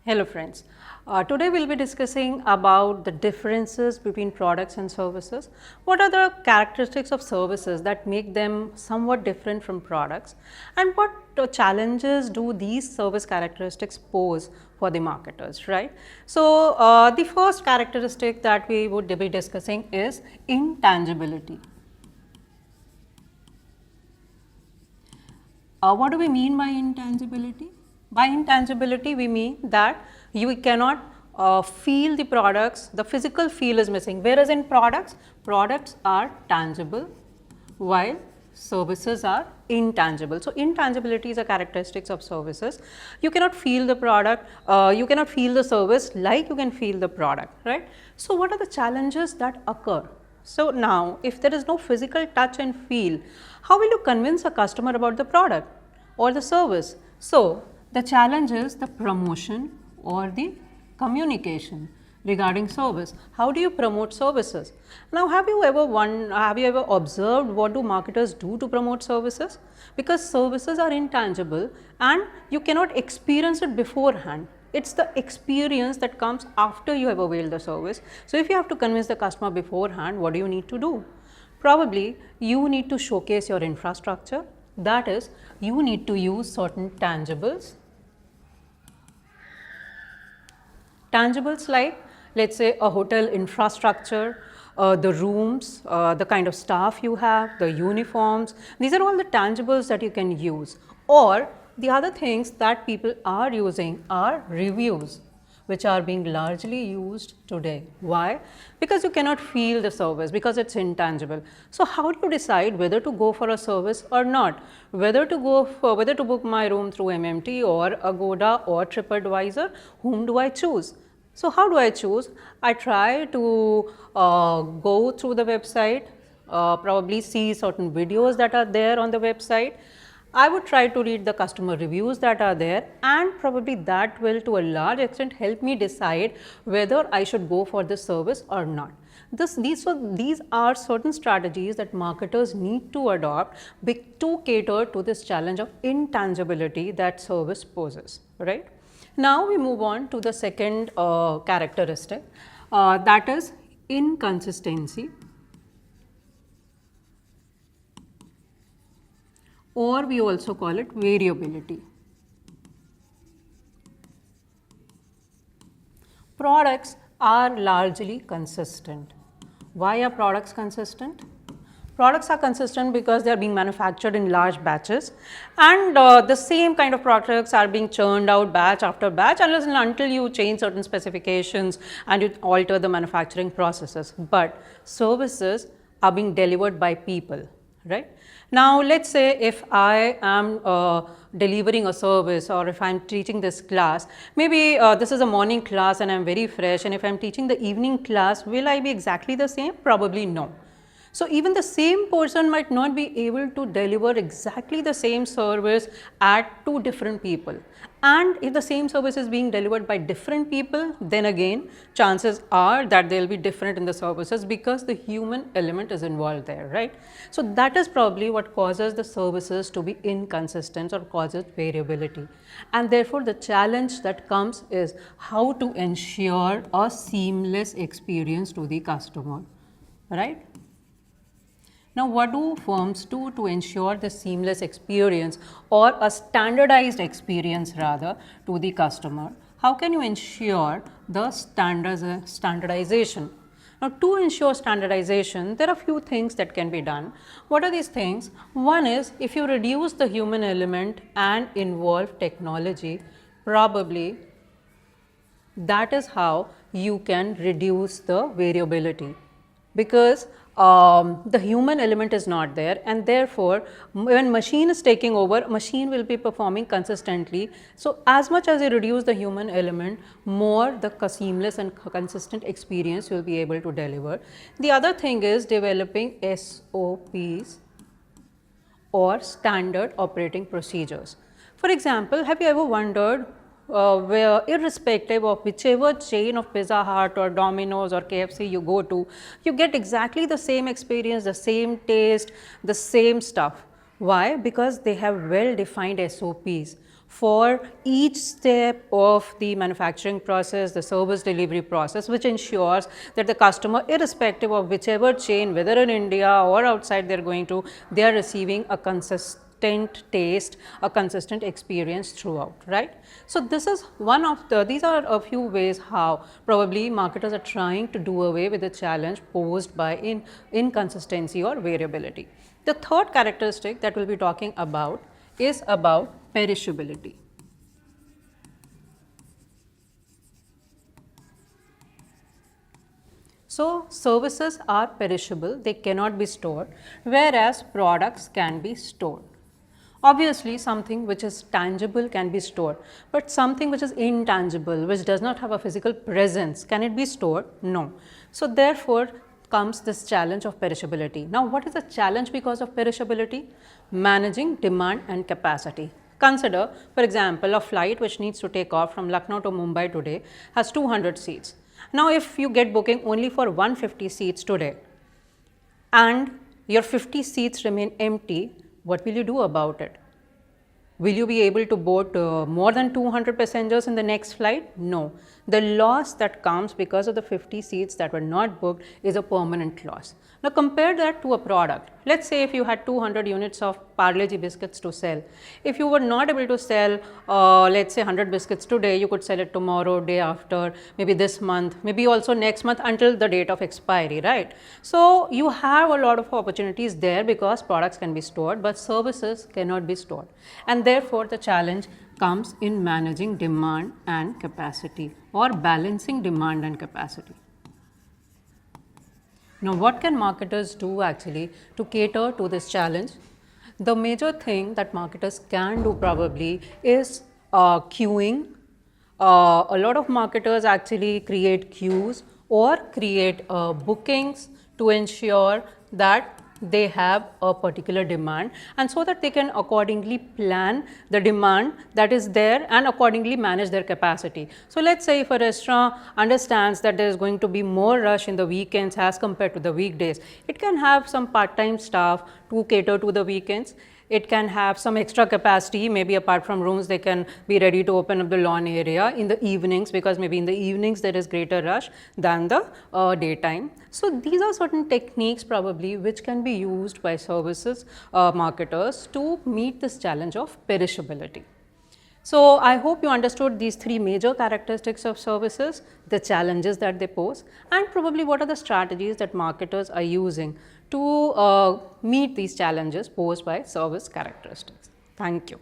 Hello friends, today we will be discussing about the differences between products and services. What are the characteristics of services that make them somewhat different from products, and what challenges do these service characteristics pose for the marketers, right? So, the first characteristic that we would be discussing is intangibility. What do we mean by intangibility? By intangibility, we mean that you cannot feel the products, the physical feel is missing, whereas in products are tangible while services are intangible. So, intangibility is a characteristics of services. You cannot feel the product, you cannot feel the service like you can feel the product, right. So, what are the challenges that occur? So, now if there is no physical touch and feel, how will you convince a customer about the product or the service? So, the challenge is the promotion or the communication regarding service. How do you promote services? Now, have you ever observed what do marketers do to promote services? Because services are intangible and you cannot experience it beforehand. It's the experience that comes after you have availed the service. So, if you have to convince the customer beforehand, what do you need to do? Probably you need to showcase your infrastructure. That is, you need to use certain tangibles. Tangibles like, let's say, a hotel infrastructure, the rooms, the kind of staff you have, the uniforms. These are all the tangibles that you can use. Or the other things that people are using are reviews, which are being largely used today. Why? Because you cannot feel the service, because it's intangible. So, how do you decide whether to go for a service or not? Whether to book my room through MMT or Agoda or TripAdvisor, whom do I choose? So, how do I choose? I try to go through the website, probably see certain videos that are there on the website. I would try to read the customer reviews that are there, and probably that will to a large extent help me decide whether I should go for this service or not. These are certain strategies that marketers need to adopt to cater to this challenge of intangibility that service poses, right. Now, we move on to the second characteristic, that is inconsistency, or we also call it variability. Products are largely consistent. Why are products consistent? Products are consistent because they are being manufactured in large batches, and the same kind of products are being churned out batch after batch unless and until you change certain specifications and you alter the manufacturing processes. But services are being delivered by people, right. Now, let us say if I am delivering a service, or if I am teaching this class, maybe this is a morning class and I am very fresh, and if I am teaching the evening class, will I be exactly the same? Probably no. So, even the same person might not be able to deliver exactly the same service at two different people. And if the same service is being delivered by different people, then again chances are that they will be different in the services because the human element is involved there, right. So, that is probably what causes the services to be inconsistent or causes variability. And therefore, the challenge that comes is how to ensure a seamless experience to the customer, right. Now, what do firms do to ensure the seamless experience or a standardized experience rather to the customer? How can you ensure the standardization? Now, to ensure standardization, there are few things that can be done. What are these things? One is, if you reduce the human element and involve technology, probably that is how you can reduce the variability, because the human element is not there, and therefore, when machine is taking over, machine will be performing consistently. So, as much as you reduce the human element, more the seamless and consistent experience you will be able to deliver. The other thing is developing SOPs or standard operating procedures. For example, have you ever wondered where irrespective of whichever chain of Pizza Hut or Domino's or KFC you go to, you get exactly the same experience, the same taste, the same stuff. Why? Because they have well defined SOPs for each step of the manufacturing process, the service delivery process, which ensures that the customer, irrespective of whichever chain, whether in India or outside they are receiving a consistent taste, a consistent experience throughout, right. So, this is one of these are a few ways how probably marketers are trying to do away with the challenge posed by inconsistency or variability. The third characteristic that we will be talking about is about perishability. So, services are perishable, they cannot be stored, whereas products can be stored. Obviously, something which is tangible can be stored, but something which is intangible, which does not have a physical presence, can it be stored? No. So, therefore, comes this challenge of perishability. Now, what is the challenge because of perishability? Managing demand and capacity. Consider, for example, a flight which needs to take off from Lucknow to Mumbai today has 200 seats. Now, if you get booking only for 150 seats today and your 50 seats remain empty, what will you do about it? Will you be able to board more than 200 passengers in the next flight? No. The loss that comes because of the 50 seats that were not booked is a permanent loss. Now, compare that to a product. Let's say if you had 200 units of Parle-G biscuits to sell. If you were not able to sell, let's say 100 biscuits today, you could sell it tomorrow, day after, maybe this month, maybe also next month until the date of expiry, right? So, you have a lot of opportunities there because products can be stored, but services cannot be stored. And therefore, the challenge comes in managing demand and capacity or balancing demand and capacity. Now, what can marketers do actually to cater to this challenge? The major thing that marketers can do probably is queuing. A lot of marketers actually create queues or create bookings to ensure that they have a particular demand, and so that they can accordingly plan the demand that is there and accordingly manage their capacity. So, let's say if a restaurant understands that there is going to be more rush in the weekends as compared to the weekdays, it can have some part-time staff to cater to the weekends. It can have some extra capacity, maybe apart from rooms, they can be ready to open up the lawn area in the evenings, because maybe in the evenings there is greater rush than the daytime. So, these are certain techniques probably which can be used by services marketers to meet this challenge of perishability. So, I hope you understood these three major characteristics of services, the challenges that they pose, and probably what are the strategies that marketers are using to meet these challenges posed by service characteristics. Thank you.